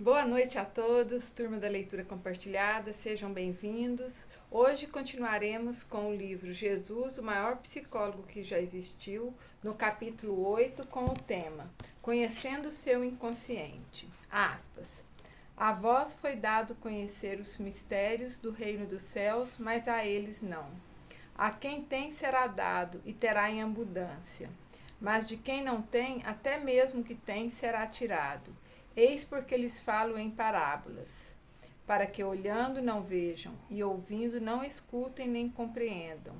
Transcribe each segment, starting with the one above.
Boa noite a todos, turma da leitura compartilhada, sejam bem-vindos. Hoje continuaremos com o livro Jesus, o maior psicólogo que já existiu, no capítulo 8, com o tema Conhecendo o seu inconsciente. Aspas. A vós foi dado conhecer os mistérios do reino dos céus, mas a eles não. A quem tem será dado e terá em abundância. Mas de quem não tem, até mesmo que tem, será tirado. Eis porque lhes falo em parábolas, para que olhando não vejam, e ouvindo não escutem nem compreendam.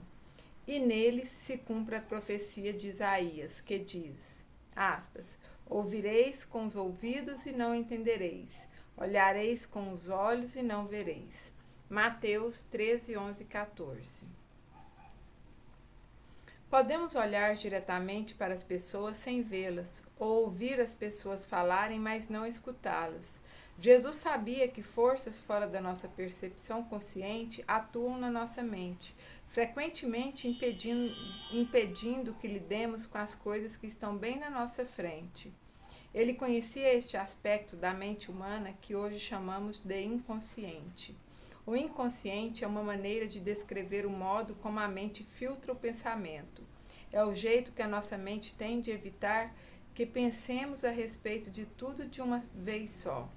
E neles se cumpre a profecia de Isaías, que diz, aspas, ouvireis com os ouvidos e não entendereis, olhareis com os olhos e não vereis. Mateus 13, 11 e 14. Podemos olhar diretamente para as pessoas sem vê-las, ou ouvir as pessoas falarem, mas não escutá-las. Jesus sabia que forças fora da nossa percepção consciente atuam na nossa mente, frequentemente impedindo que lidemos com as coisas que estão bem na nossa frente. Ele conhecia este aspecto da mente humana que hoje chamamos de inconsciente. O inconsciente é uma maneira de descrever o modo como a mente filtra o pensamento. É o jeito que a nossa mente tem de evitar que pensemos a respeito de tudo de uma vez só.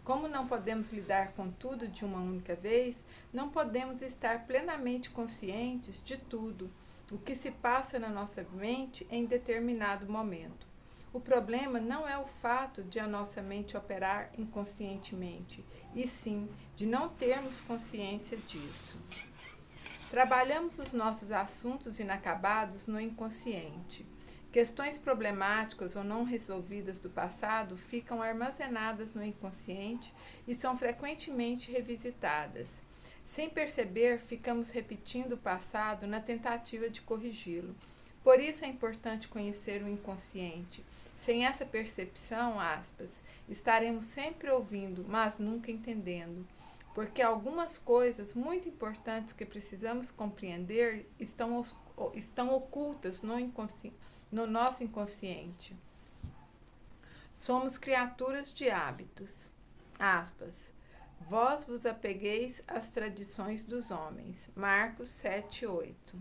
Como não podemos lidar com tudo de uma única vez, não podemos estar plenamente conscientes de tudo o que se passa na nossa mente em determinado momento. O problema não é o fato de a nossa mente operar inconscientemente, e sim de não termos consciência disso. Trabalhamos os nossos assuntos inacabados no inconsciente. Questões problemáticas ou não resolvidas do passado ficam armazenadas no inconsciente e são frequentemente revisitadas. Sem perceber, ficamos repetindo o passado na tentativa de corrigi-lo. Por isso é importante conhecer o inconsciente. Sem essa percepção, aspas, estaremos sempre ouvindo, mas nunca entendendo. Porque algumas coisas muito importantes que precisamos compreender estão ocultas no nosso inconsciente. Somos criaturas de hábitos. Aspas. Vós vos apegueis às tradições dos homens. Marcos 7, 8.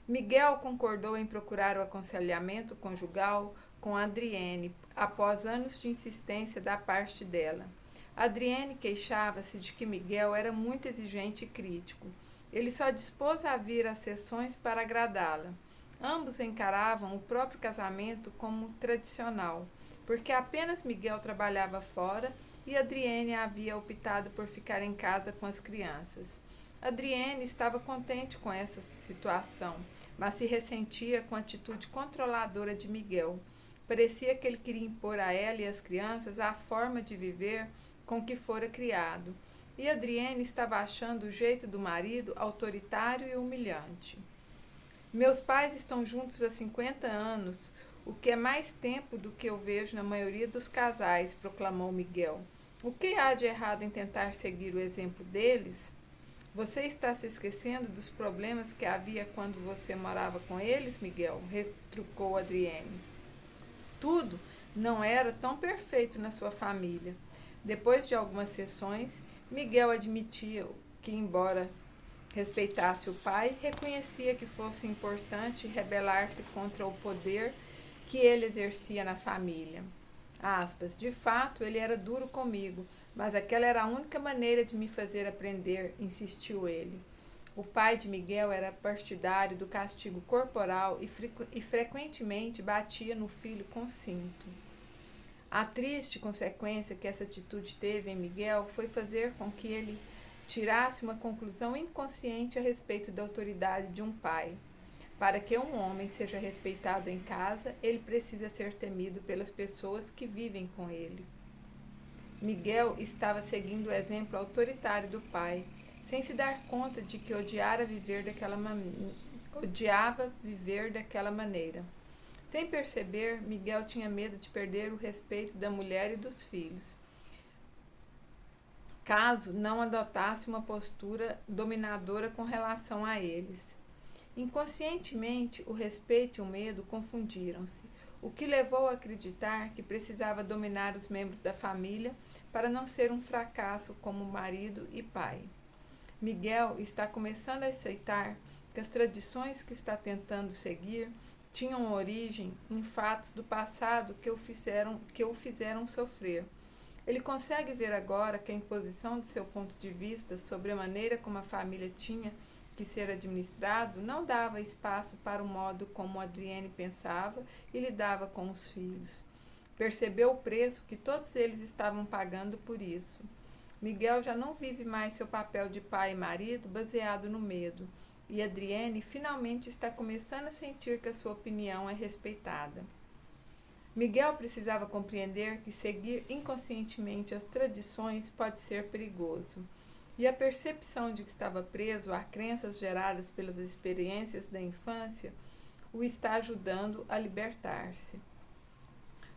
Miguel concordou em procurar o aconselhamento conjugal com Adriene, após anos de insistência da parte dela. Adriene queixava-se de que Miguel era muito exigente e crítico. Ele só dispôs a vir às sessões para agradá-la. Ambos encaravam o próprio casamento como tradicional, porque apenas Miguel trabalhava fora e Adriene havia optado por ficar em casa com as crianças. Adriene estava contente com essa situação, mas se ressentia com a atitude controladora de Miguel. Parecia que ele queria impor a ela e às crianças a forma de viver com que fora criado. E Adriene estava achando o jeito do marido autoritário e humilhante. Meus pais estão juntos há 50 anos, o que é mais tempo do que eu vejo na maioria dos casais, proclamou Miguel. O que há de errado em tentar seguir o exemplo deles? Você está se esquecendo dos problemas que havia quando você morava com eles, Miguel? Retrucou Adriene. Tudo não era tão perfeito na sua família. Depois de algumas sessões, Miguel admitia que, embora respeitasse o pai, reconhecia que fosse importante rebelar-se contra o poder que ele exercia na família. Aspas, de fato, ele era duro comigo, mas aquela era a única maneira de me fazer aprender, insistiu ele. O pai de Miguel era partidário do castigo corporal e frequentemente batia no filho com cinto. A triste consequência que essa atitude teve em Miguel foi fazer com que ele tirasse uma conclusão inconsciente a respeito da autoridade de um pai. Para que um homem seja respeitado em casa, ele precisa ser temido pelas pessoas que vivem com ele. Miguel estava seguindo o exemplo autoritário do pai, sem se dar conta de que odiava viver daquela maneira. Sem perceber, Miguel tinha medo de perder o respeito da mulher e dos filhos, caso não adotasse uma postura dominadora com relação a eles. Inconscientemente, o respeito e o medo confundiram-se. o que levou a acreditar que precisava dominar os membros da família para não ser um fracasso como marido e pai. Miguel está começando a aceitar que as tradições que está tentando seguir tinham origem em fatos do passado que o fizeram sofrer. Ele consegue ver agora que a imposição de seu ponto de vista sobre a maneira como a família tinha que ser administrado não dava espaço para o modo como Adrienne pensava e lidava com os filhos. Percebeu o preço que todos eles estavam pagando por isso. Miguel já não vive mais seu papel de pai e marido baseado no medo, e Adrienne finalmente está começando a sentir que a sua opinião é respeitada. Miguel precisava compreender que seguir inconscientemente as tradições pode ser perigoso, e a percepção de que estava preso a crenças geradas pelas experiências da infância o está ajudando a libertar-se.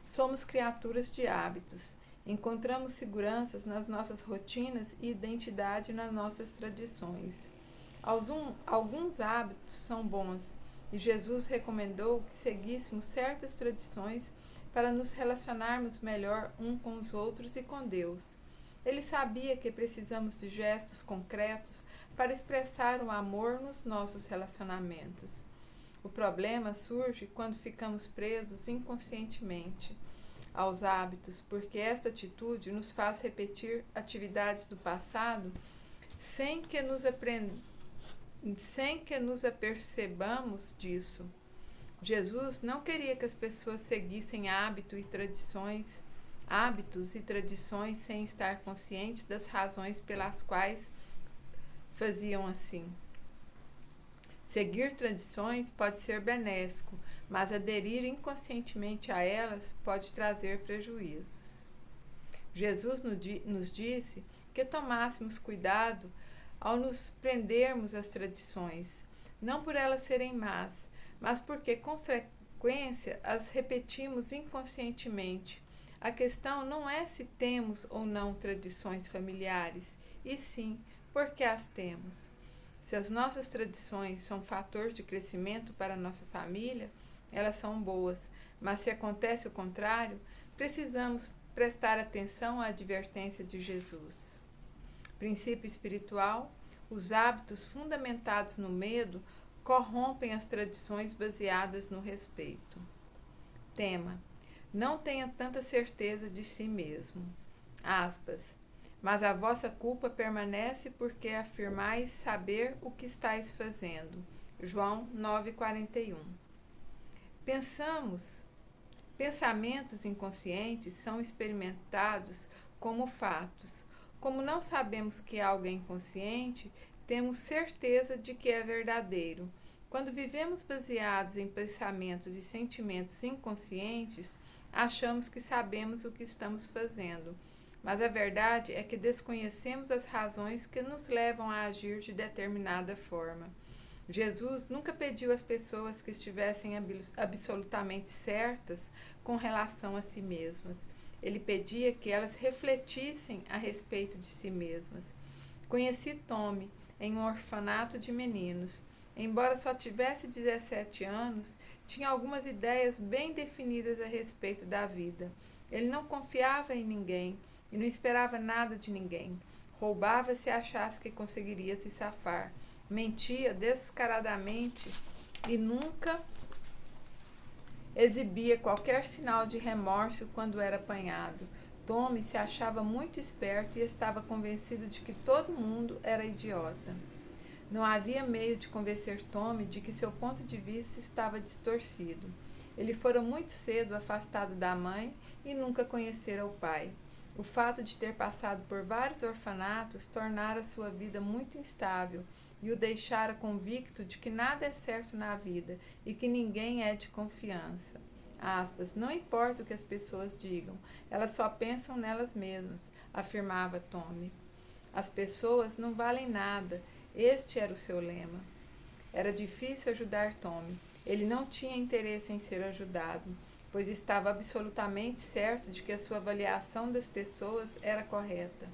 Somos criaturas de hábitos. Encontramos seguranças nas nossas rotinas e identidade nas nossas tradições. Alguns hábitos são bons, e Jesus recomendou que seguíssemos certas tradições para nos relacionarmos melhor uns com os outros e com Deus. Ele sabia que precisamos de gestos concretos para expressar o amor nos nossos relacionamentos. O problema surge quando ficamos presos inconscientemente aos hábitos, porque esta atitude nos faz repetir atividades do passado sem que nos apercebamos disso. Jesus não queria que as pessoas seguissem hábitos e tradições sem estar conscientes das razões pelas quais faziam assim. Seguir tradições pode ser benéfico, mas aderir inconscientemente a elas pode trazer prejuízos. Jesus nos disse que tomássemos cuidado ao nos prendermos às tradições, não por elas serem más, mas porque com frequência as repetimos inconscientemente. A questão não é se temos ou não tradições familiares, e sim porque as temos. Se as nossas tradições são fator de crescimento para a nossa família, elas são boas, mas se acontece o contrário, precisamos prestar atenção à advertência de Jesus. Princípio espiritual: os hábitos fundamentados no medo corrompem as tradições baseadas no respeito. Tema: não tenha tanta certeza de si mesmo. Aspas. Mas a vossa culpa permanece porque afirmais saber o que estáis fazendo. João 9,41. Pensamentos inconscientes são experimentados como fatos. Como não sabemos que algo é inconsciente, temos certeza de que é verdadeiro. Quando vivemos baseados em pensamentos e sentimentos inconscientes, achamos que sabemos o que estamos fazendo. Mas a verdade é que desconhecemos as razões que nos levam a agir de determinada forma. Jesus nunca pediu às pessoas que estivessem absolutamente certas com relação a si mesmas. Ele pedia que elas refletissem a respeito de si mesmas. Conheci Tommy em um orfanato de meninos. Embora só tivesse 17 anos, tinha algumas ideias bem definidas a respeito da vida. Ele não confiava em ninguém e não esperava nada de ninguém. Roubava se achasse que conseguiria se safar. Mentia descaradamente e nunca exibia qualquer sinal de remorso quando era apanhado. Tommy se achava muito esperto e estava convencido de que todo mundo era idiota. Não havia meio de convencer Tommy de que seu ponto de vista estava distorcido. Ele fora muito cedo afastado da mãe e nunca conhecera o pai. O fato de ter passado por vários orfanatos tornara sua vida muito instável e o deixara convicto de que nada é certo na vida e que ninguém é de confiança. Aspas, não importa o que as pessoas digam, elas só pensam nelas mesmas, afirmava Tommy. As pessoas não valem nada, este era o seu lema. Era difícil ajudar Tommy. Ele não tinha interesse em ser ajudado, pois estava absolutamente certo de que a sua avaliação das pessoas era correta.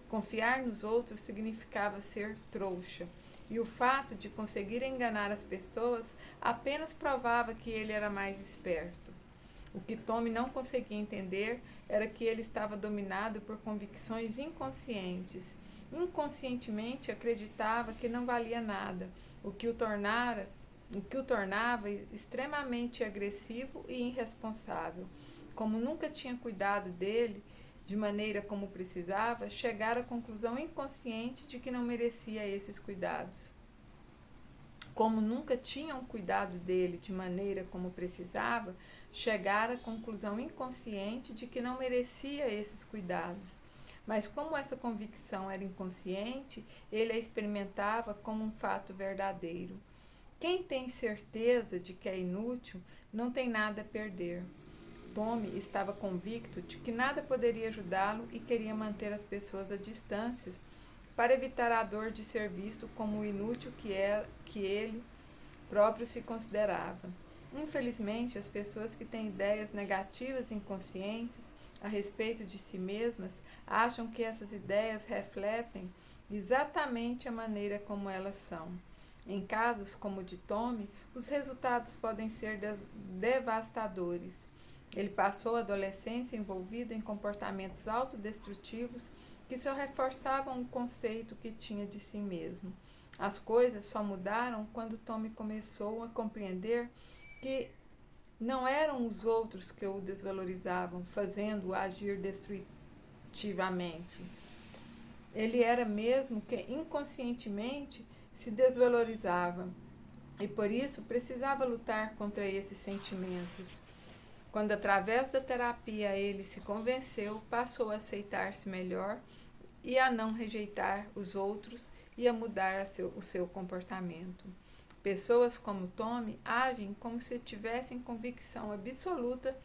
Confiar nos outros significava ser trouxa, e o fato de conseguir enganar as pessoas apenas provava que ele era mais esperto. O que Tommy não conseguia entender era que ele estava dominado por convicções inconscientes. Inconscientemente acreditava que não valia nada, o que o tornava extremamente agressivo e irresponsável. Como nunca tinha cuidado dele de maneira como precisava, chegara à conclusão inconsciente de que não merecia esses cuidados. Como nunca tinham cuidado dele de maneira como precisava, chegara à conclusão inconsciente de que não merecia esses cuidados. Mas como essa convicção era inconsciente, ele a experimentava como um fato verdadeiro. Quem tem certeza de que é inútil, não tem nada a perder. Tommy estava convicto de que nada poderia ajudá-lo e queria manter as pessoas à distância para evitar a dor de ser visto como o inútil que ele próprio se considerava. Infelizmente, as pessoas que têm ideias negativas e inconscientes a respeito de si mesmas acham que essas ideias refletem exatamente a maneira como elas são. Em casos como o de Tommy, os resultados podem ser devastadores. Ele passou a adolescência envolvido em comportamentos autodestrutivos que só reforçavam o conceito que tinha de si mesmo. As coisas só mudaram quando Tommy começou a compreender que não eram os outros que o desvalorizavam, fazendo-o agir destrutivamente. Ele era mesmo que inconscientemente se desvalorizava e por isso precisava lutar contra esses sentimentos. Quando através da terapia ele se convenceu, passou a aceitar-se melhor e a não rejeitar os outros e a mudar o seu comportamento. Pessoas como Tommy agem como se tivessem convicção absoluta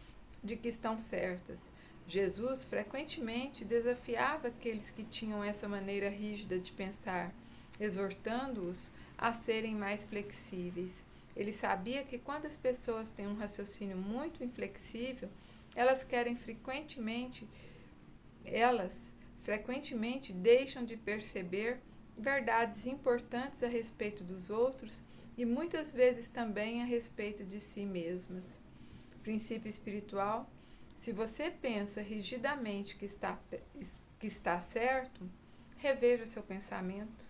de que estão certas. Jesus frequentemente desafiava aqueles que tinham essa maneira rígida de pensar, exortando-os a serem mais flexíveis. Ele sabia que quando as pessoas têm um raciocínio muito inflexível, elas frequentemente deixam de perceber verdades importantes a respeito dos outros e muitas vezes também a respeito de si mesmas. Princípio espiritual: se você pensa rigidamente que está certo, reveja seu pensamento.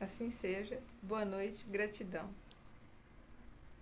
Assim seja. Boa noite, gratidão.